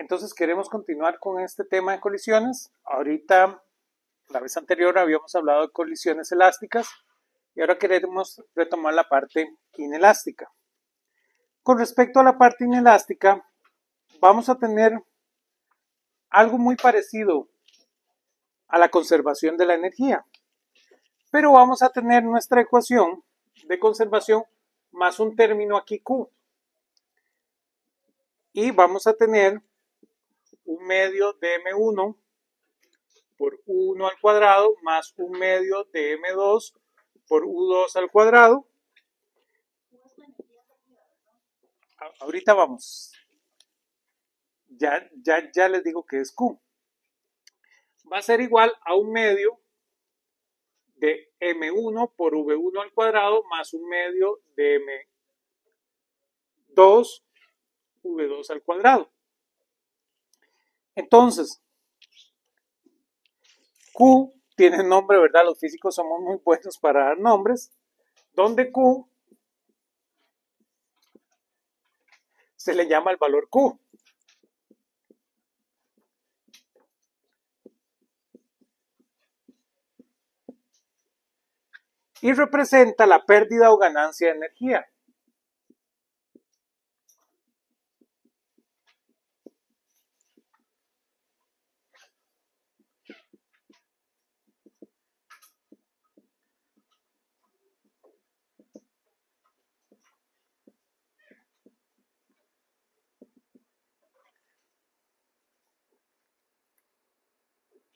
Entonces queremos continuar con este tema de colisiones. Ahorita, la vez anterior habíamos hablado de colisiones elásticas y ahora queremos retomar la parte inelástica. Con respecto a la parte inelástica, vamos a tener algo muy parecido a la conservación de la energía, pero vamos a tener nuestra ecuación de conservación más un término aquí Q, y vamos a tener un medio de M1 por U1 al cuadrado más un medio de M2 por U2 al cuadrado. Ahorita vamos. Ya les digo que es Q. Va a ser igual a un medio de M1 por V1 al cuadrado más un medio de M2 V2 al cuadrado. Entonces, Q tiene nombre, ¿verdad? Los físicos somos muy buenos para dar nombres, donde Q se le llama el valor Q. Y representa la pérdida o ganancia de energía.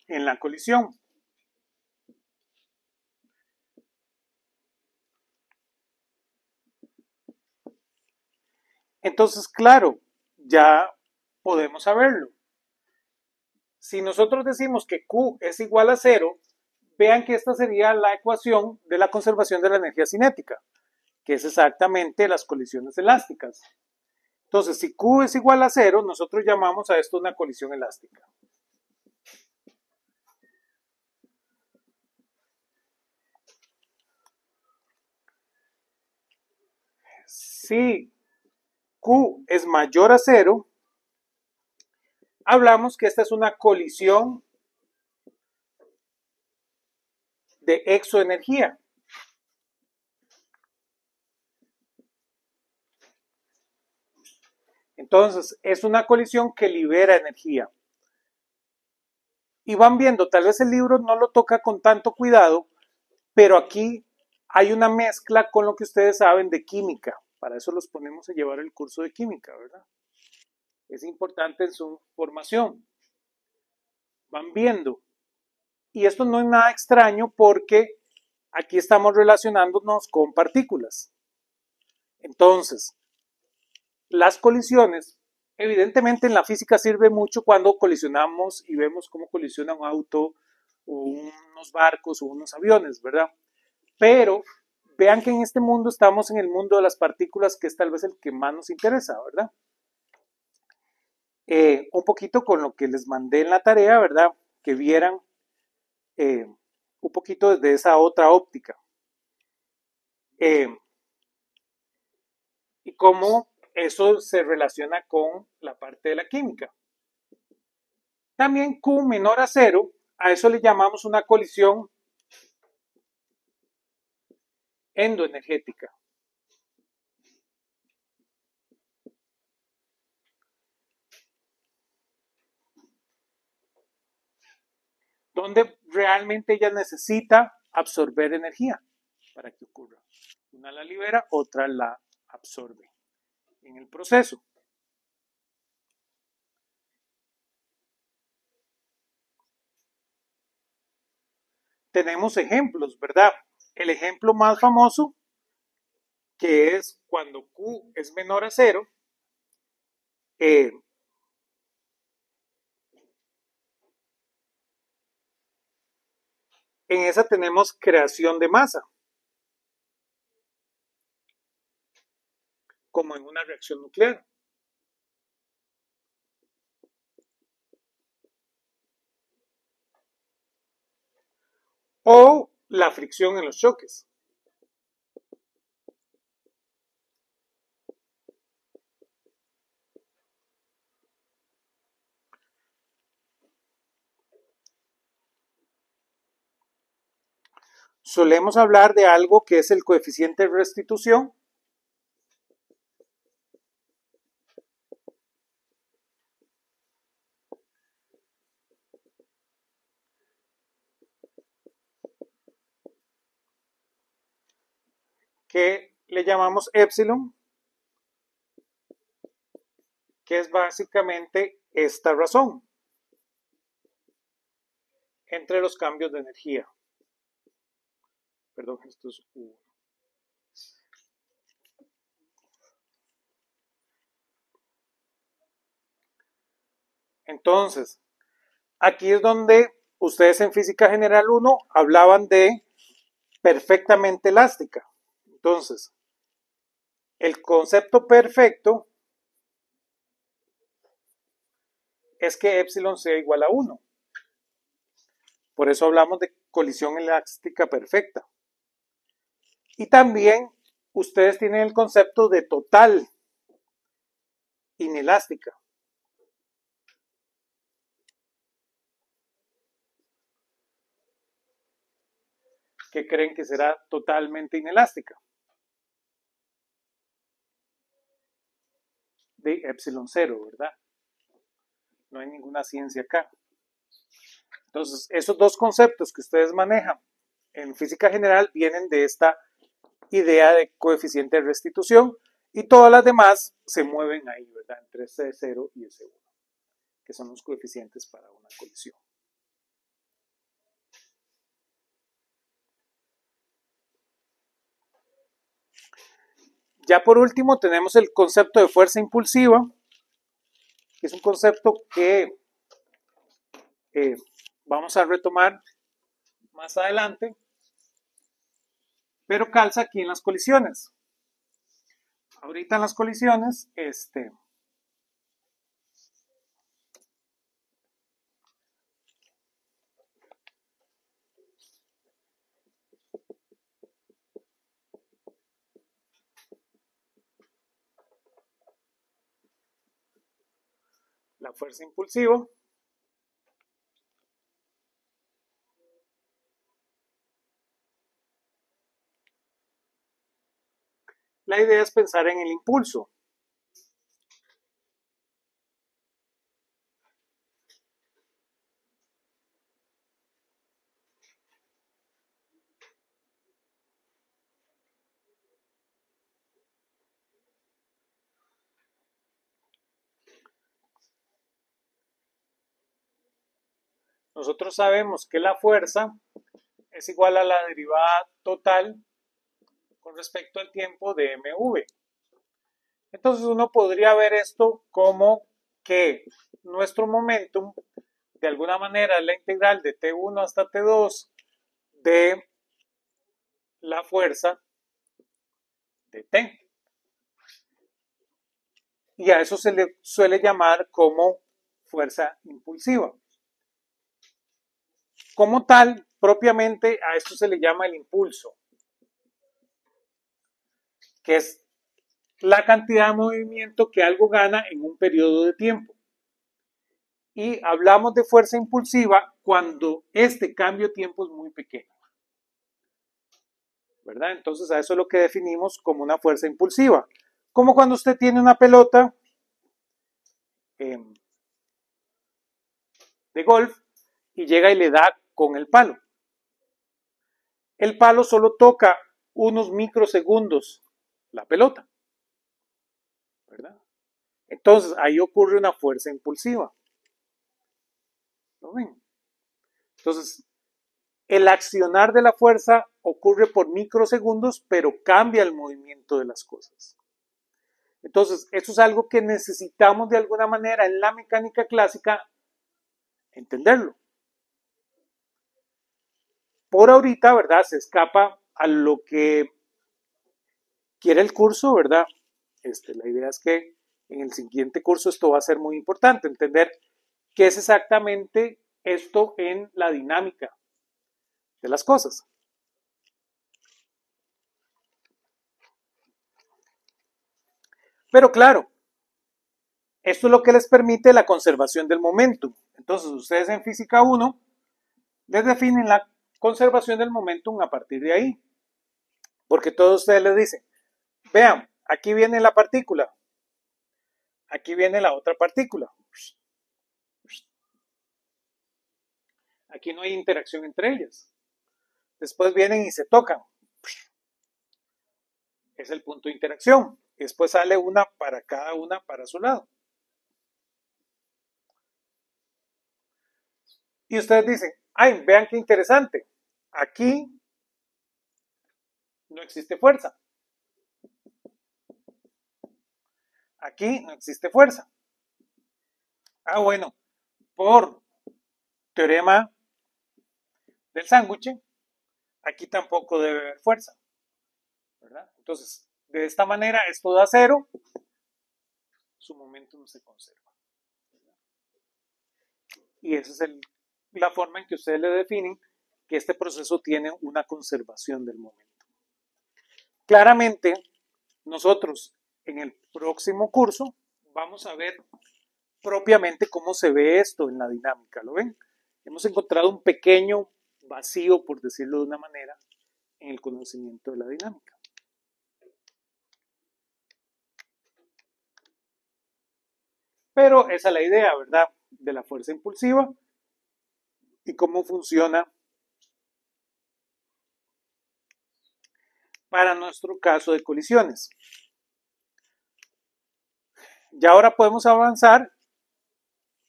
En la colisión. Entonces, claro, ya podemos saberlo. Si nosotros decimos que Q es igual a 0, vean que esta sería la ecuación de la conservación de la energía cinética, que es exactamente las colisiones elásticas. Entonces, si Q es igual a 0, nosotros llamamos a esto una colisión elástica. Si Q es mayor a 0, hablamos que esta es una colisión de exoenergía. Entonces, es una colisión que libera energía. Y van viendo, tal vez el libro no lo toca con tanto cuidado, pero aquí hay una mezcla con lo que ustedes saben de química. Para eso los ponemos a llevar el curso de química, ¿verdad? Es importante en su formación. Van viendo. Y esto no es nada extraño porque aquí estamos relacionándonos con partículas. Entonces, las colisiones, evidentemente en la física sirve mucho cuando colisionamos y vemos cómo colisiona un auto o unos barcos o unos aviones, ¿verdad? Pero vean que en este mundo estamos en el mundo de las partículas, que es tal vez el que más nos interesa, ¿verdad? Un poquito con lo que les mandé en la tarea, ¿verdad? Que vieran un poquito desde esa otra óptica. Y cómo eso se relaciona con la parte de la química. También Q menor a 0, a eso le llamamos una colisión endoenergética. Donde realmente ella necesita absorber energía para que ocurra. Una la libera, otra la absorbe en el proceso. Tenemos ejemplos, ¿verdad? El ejemplo más famoso, que es cuando Q es menor a 0, en esa tenemos creación de masa, como en una reacción nuclear. O la fricción en los choques. solemos hablar de algo que es el coeficiente de restitución. Que le llamamos epsilon, que es básicamente esta razón entre los cambios de energía. Perdón, esto es U. Entonces, aquí es donde ustedes en Física General 1 hablaban de perfectamente elástica. Entonces, el concepto perfecto es que epsilon sea igual a 1. Por eso hablamos de colisión elástica perfecta. Y también ustedes tienen el concepto de total inelástica. ¿Qué creen que será totalmente inelástica? De epsilon 0, ¿verdad? No hay ninguna ciencia acá. Entonces, esos dos conceptos que ustedes manejan en física general vienen de esta idea de coeficiente de restitución y todas las demás se mueven ahí, ¿verdad? Entre C0 y S1, que son los coeficientes para una colisión. Ya por último tenemos el concepto de fuerza impulsiva, que es un concepto que vamos a retomar más adelante, pero calza aquí en las colisiones. Ahorita en las colisiones, la fuerza impulsiva la idea es pensar en el impulso. Nosotros sabemos que la fuerza es igual a la derivada total con respecto al tiempo de mv. Entonces uno podría ver esto como que nuestro momentum de alguna manera es la integral de T1 hasta T2 de la fuerza de T. Y a eso se le suele llamar como fuerza impulsiva. Como tal, propiamente a esto se le llama el impulso, que es la cantidad de movimiento que algo gana en un periodo de tiempo. Y hablamos de fuerza impulsiva cuando este cambio de tiempo es muy pequeño, ¿verdad? Entonces a eso es lo que definimos como una fuerza impulsiva. Como cuando usted tiene una pelota de golf y llega y le da con el palo. El palo solo toca unos microsegundos la pelota, ¿verdad? Entonces ahí ocurre una fuerza impulsiva. ¿Lo ven? Entonces, el accionar de la fuerza ocurre por microsegundos, pero cambia el movimiento de las cosas. Entonces, eso es algo que necesitamos de alguna manera en la mecánica clásica entenderlo. Por ahorita, ¿verdad? Se escapa a lo que quiere el curso, ¿verdad? La idea es que en el siguiente curso esto va a ser muy importante, entender qué es exactamente esto en la dinámica de las cosas. Pero claro, esto es lo que les permite la conservación del momentum. Entonces, ustedes en física 1 les definen la conservación del momentum a partir de ahí. Porque todos ustedes les dicen, vean, aquí viene la partícula, aquí viene la otra partícula. Aquí no hay interacción entre ellas. Después vienen y se tocan. Es el punto de interacción. Después sale una para cada una para su lado. Y ustedes dicen, ay, vean qué interesante. Aquí no existe fuerza. Aquí no existe fuerza. Ah, bueno, por teorema del sándwich, aquí tampoco debe haber fuerza, ¿verdad? Entonces, de esta manera esto da cero, su momento no se conserva, ¿verdad? Y esa es la forma en que ustedes le definen que este proceso tiene una conservación del momento. Claramente, nosotros en el próximo curso vamos a ver propiamente cómo se ve esto en la dinámica, ¿lo ven? Hemos encontrado un pequeño vacío, por decirlo de una manera, en el conocimiento de la dinámica. Pero esa es la idea, ¿verdad? De la fuerza impulsiva y cómo funciona para nuestro caso de colisiones. Y ahora podemos avanzar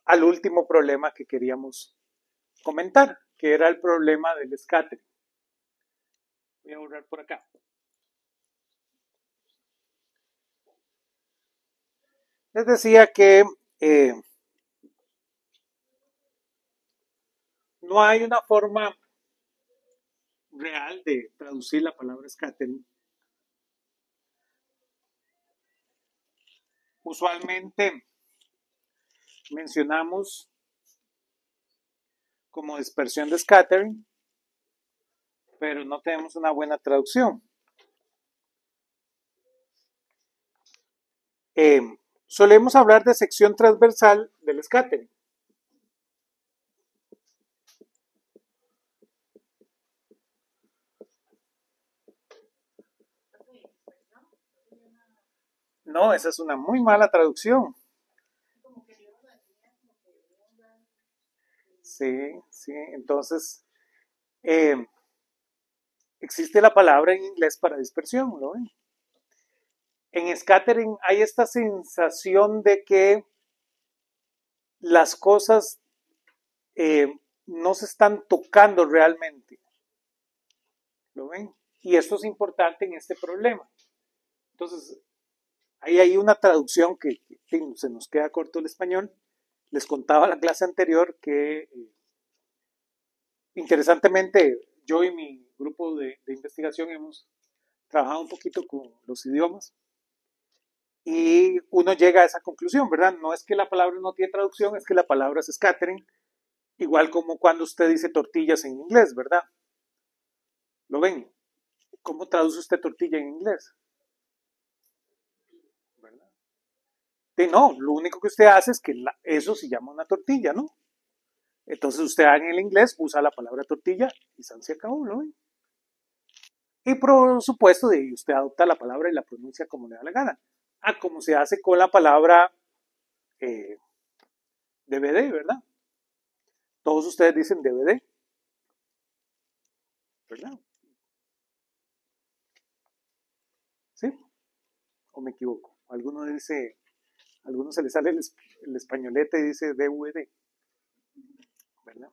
al último problema que queríamos comentar, que era el problema del scattering. Voy a borrar por acá. Les decía que no hay una forma real de traducir la palabra scattering. Usualmente mencionamos como dispersión de scattering, pero no tenemos una buena traducción. Solemos hablar de sección transversal del scattering. No, esa es una muy mala traducción. Sí, sí, entonces existe la palabra en inglés para dispersión, ¿no? En scattering hay esta sensación de que las cosas no se están tocando realmente, ¿lo ven? Y esto es importante en este problema. Entonces, ahí hay una traducción que se nos queda corto el español. Les contaba la clase anterior que, interesantemente, yo y mi grupo de investigación hemos trabajado un poquito con los idiomas y uno llega a esa conclusión, ¿verdad? No es que la palabra no tiene traducción, es que la palabra es scattering, igual como cuando usted dice tortillas en inglés, ¿verdad? ¿Lo ven? ¿Cómo traduce usted tortilla en inglés? ¿Verdad? No, lo único que usted hace es que eso se llama una tortilla, ¿no? Entonces usted en el inglés usa la palabra tortilla y se acabó, ¿no? Y por supuesto, usted adopta la palabra y la pronuncia como le da la gana. Ah, como se hace con la palabra DVD, ¿verdad? Todos ustedes dicen DVD, ¿verdad? ¿Sí? ¿O me equivoco? Algunos se les sale el españolete y dice DVD, ¿verdad?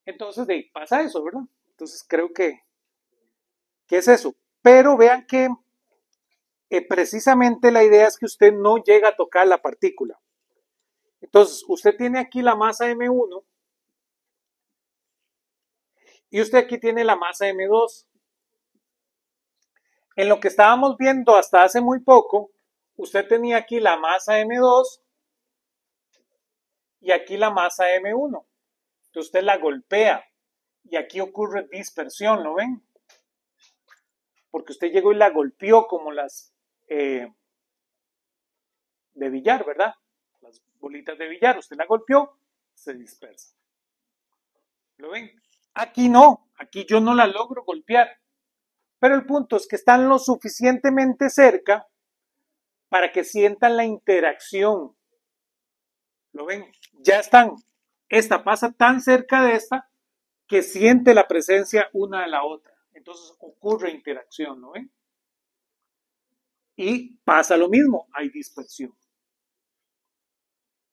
Entonces, pasa eso, ¿verdad? Entonces creo que es eso. Pero vean que precisamente la idea es que usted no llega a tocar la partícula. Entonces, usted tiene aquí la masa M1 y usted aquí tiene la masa M2. En lo que estábamos viendo hasta hace muy poco, usted tenía aquí la masa M2 y aquí la masa M1. Entonces usted la golpea y aquí ocurre dispersión, ¿lo ven? Porque usted llegó y la golpeó como las de billar, ¿verdad? Las bolitas de billar, usted la golpeó, se dispersa. ¿Lo ven? Aquí no, aquí yo no la logro golpear. Pero el punto es que están lo suficientemente cerca para que sientan la interacción. ¿Lo ven? Ya están. Esta pasa tan cerca de esta que siente la presencia una de la otra. Entonces ocurre interacción, ¿no ven? Y pasa lo mismo, hay dispersión.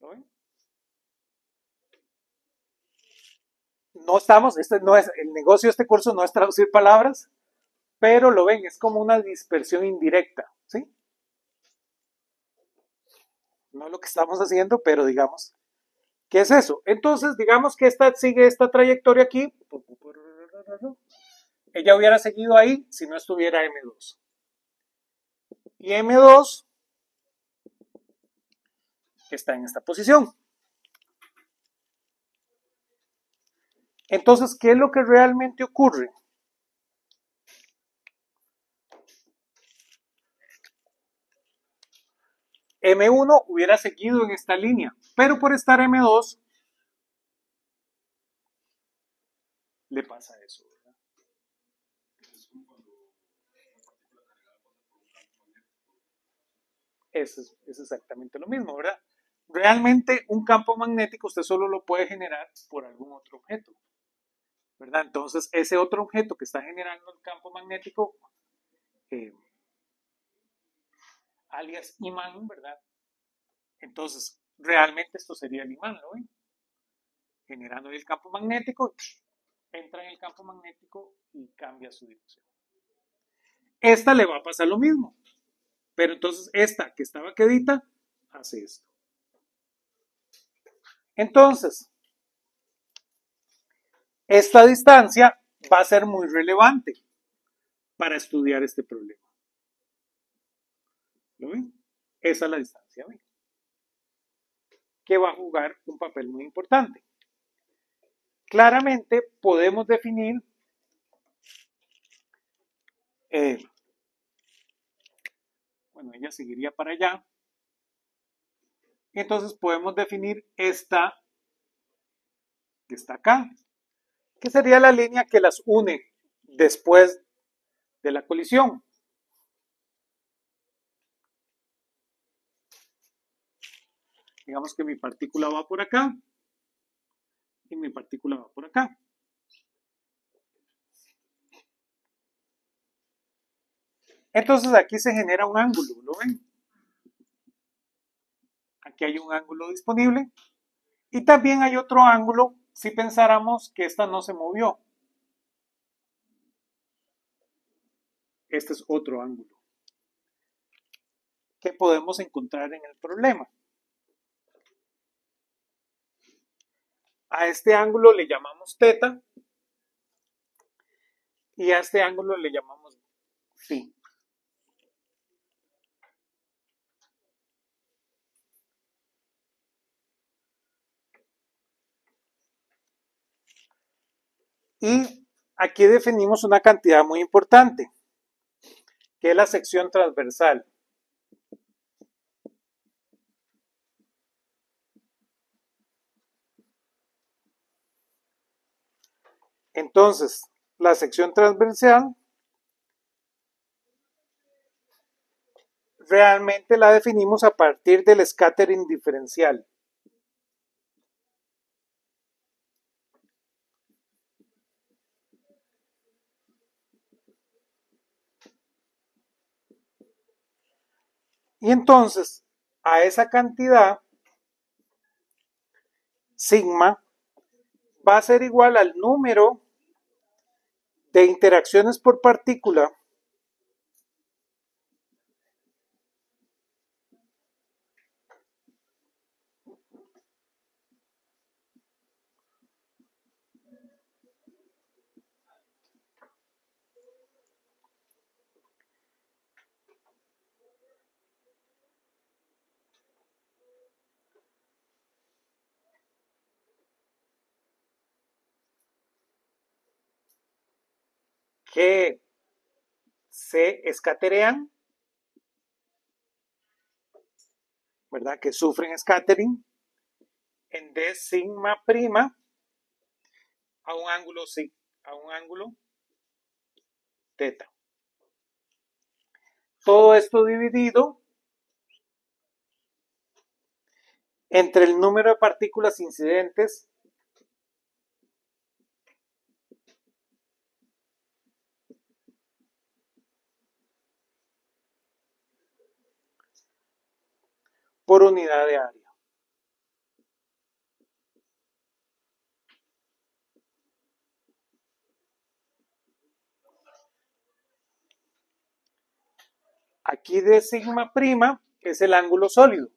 ¿Lo ven? No estamos, este no es, el negocio de este curso no es traducir palabras, pero lo ven, es como una dispersión indirecta, ¿sí? No es lo que estamos haciendo, pero digamos, ¿qué es eso? Entonces, digamos que esta sigue esta trayectoria aquí, ella hubiera seguido ahí si no estuviera M2. Y M2 está en esta posición. Entonces, ¿qué es lo que realmente ocurre? M1 hubiera seguido en esta línea, pero por estar M2 le pasa eso, ¿verdad? Es exactamente lo mismo, ¿verdad? Realmente un campo magnético usted solo lo puede generar por algún otro objeto, ¿verdad? Entonces ese otro objeto que está generando el campo magnético, eh, alias imán, ¿verdad? Entonces realmente esto sería el imán, ¿no ven? Generando el campo magnético, entra en el campo magnético y cambia su dirección. Esta le va a pasar lo mismo, pero entonces esta que estaba quedita hace esto. Entonces, esta distancia va a ser muy relevante para estudiar este problema. ¿Lo ven? Esa es la distancia, ¿ven? Que va a jugar un papel muy importante. Claramente podemos definir bueno, ella seguiría para allá. Y entonces podemos definir esta que está acá, que sería la línea que las une después de la colisión. Digamos que mi partícula va por acá y mi partícula va por acá. Entonces aquí se genera un ángulo, ¿lo ven? Aquí hay un ángulo disponible y también hay otro ángulo si pensáramos que esta no se movió. Este es otro ángulo que podemos encontrar en el problema. A este ángulo le llamamos teta y a este ángulo le llamamos phi. Y aquí definimos una cantidad muy importante, que es la sección transversal. Entonces, la sección transversal realmente la definimos a partir del scattering diferencial. Y entonces, a esa cantidad, sigma, va a ser igual al número de interacciones por partícula que se escaterean, ¿verdad? Que sufren scattering en D sigma prima A un ángulo, sí, a un ángulo teta. Todo esto dividido entre el número de partículas incidentes por unidad de área. Aquí de sigma prima es el ángulo sólido.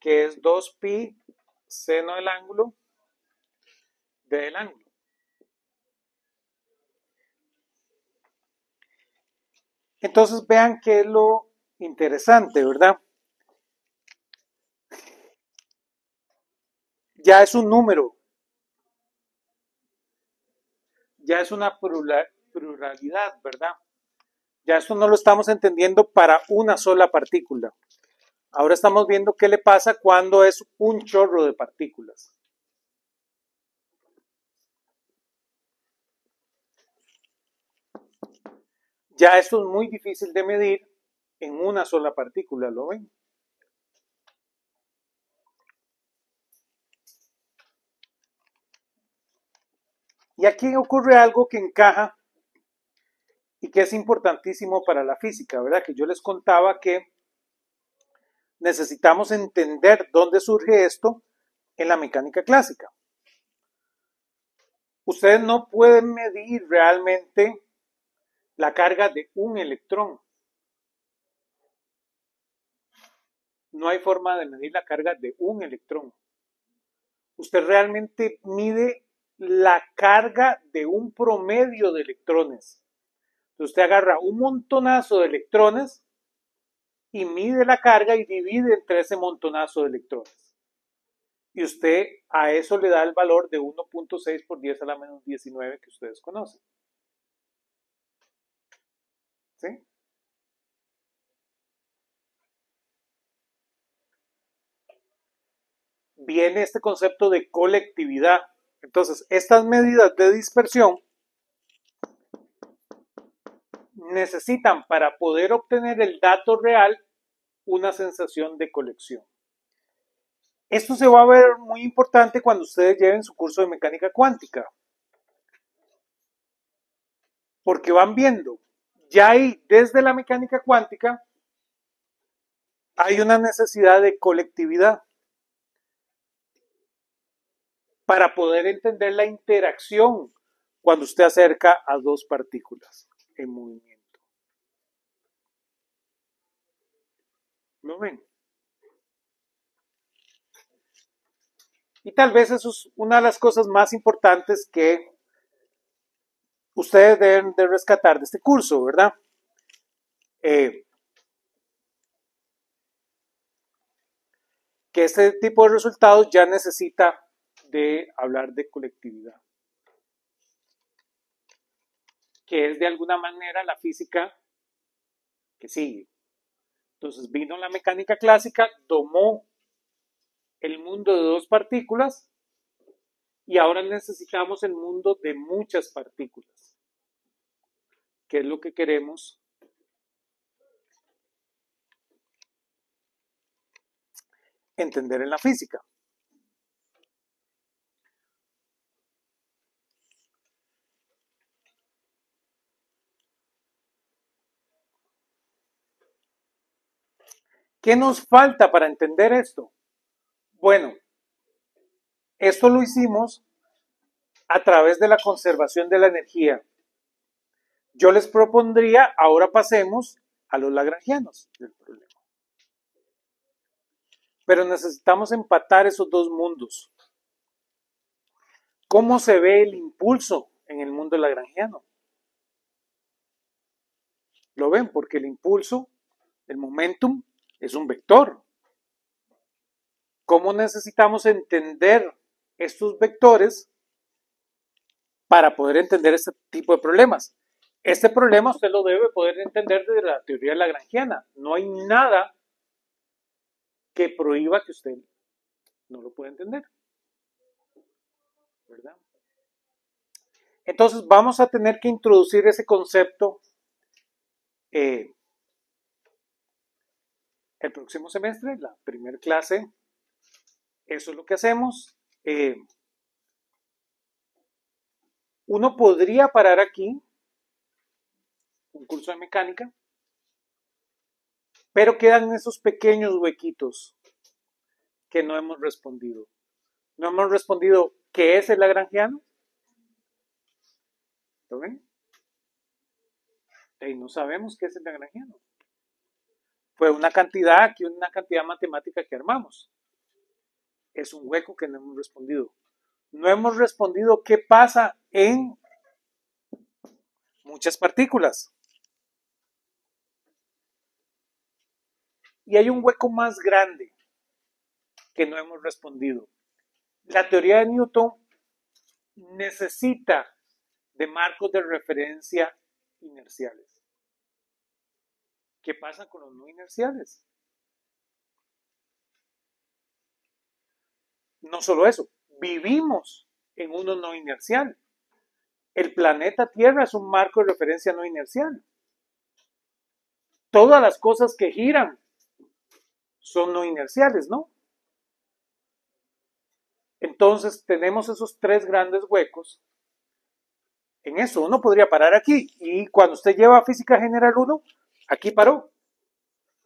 Que es 2pi seno del ángulo del ángulo. Entonces vean qué es lo interesante, ¿verdad? Ya es un número, ya es una pluralidad, ¿verdad? Ya esto no lo estamos entendiendo para una sola partícula. Ahora estamos viendo qué le pasa cuando es un chorro de partículas. Ya esto es muy difícil de medir en una sola partícula, ¿lo ven? Y aquí ocurre algo que encaja y que es importantísimo para la física, ¿verdad? Que yo les contaba que necesitamos entender dónde surge esto en la mecánica clásica. Ustedes no pueden medir realmente la carga de un electrón. No hay forma de medir la carga de un electrón. Usted realmente mide la carga de un promedio de electrones. Usted agarra un montonazo de electrones y mide la carga y divide entre ese montonazo de electrones. Y usted a eso le da el valor de 1.6 por 10 a la menos 19 que ustedes conocen. ¿Sí? Viene este concepto de colectividad. Entonces, estas medidas de dispersión necesitan para poder obtener el dato real una sensación de colección. Esto se va a ver muy importante cuando ustedes lleven su curso de mecánica cuántica. Porque van viendo, ya hay desde la mecánica cuántica, hay una necesidad de colectividad para poder entender la interacción cuando usted acerca a dos partículas en movimiento. ¿Lo ven? Y tal vez eso es una de las cosas más importantes que ustedes deben de rescatar de este curso, ¿verdad? Que este tipo de resultados ya necesita de hablar de colectividad, que es de alguna manera la física que sigue. Entonces vino la mecánica clásica, tomó el mundo de dos partículas y ahora necesitamos el mundo de muchas partículas, que es lo que queremos entender en la física. ¿Qué nos falta para entender esto? Bueno, esto lo hicimos a través de la conservación de la energía. Yo les propondría, ahora pasemos a los lagrangianos del problema. Pero necesitamos empatar esos dos mundos. ¿Cómo se ve el impulso en el mundo lagrangiano? ¿Lo ven? Porque el impulso, el momentum, es un vector. ¿Cómo necesitamos entender estos vectores para poder entender este tipo de problemas? Este problema usted lo debe poder entender desde la teoría lagrangiana. No hay nada que prohíba que usted no lo pueda entender, ¿verdad? Entonces vamos a tener que introducir ese concepto el próximo semestre, la primera clase. Eso es lo que hacemos. Uno podría parar aquí un curso de mecánica, pero quedan esos pequeños huequitos que no hemos respondido. No hemos respondido qué es el lagrangiano. ¿Lo ven? Y no sabemos qué es el lagrangiano. Fue una cantidad matemática que armamos. Es un hueco que no hemos respondido. No hemos respondido qué pasa en muchas partículas. Y hay un hueco más grande que no hemos respondido. La teoría de Newton necesita de marcos de referencia inerciales. ¿Qué pasa con los no inerciales? No solo eso, vivimos en uno no inercial. El planeta Tierra es un marco de referencia no inercial. Todas las cosas que giran son no inerciales, ¿no? Entonces tenemos esos tres grandes huecos. En eso uno podría parar aquí. Y cuando usted lleva Física General 1, aquí paró.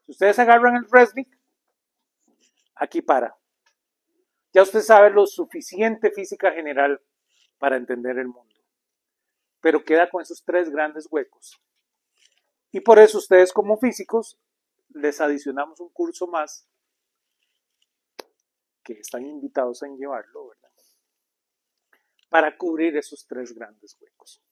Si ustedes agarran el Resnick, aquí para. Ya usted sabe lo suficiente Física General para entender el mundo. Pero queda con esos tres grandes huecos. Y por eso ustedes como físicos les adicionamos un curso más que están invitados a llevarlo, ¿verdad? Para cubrir esos tres grandes huecos.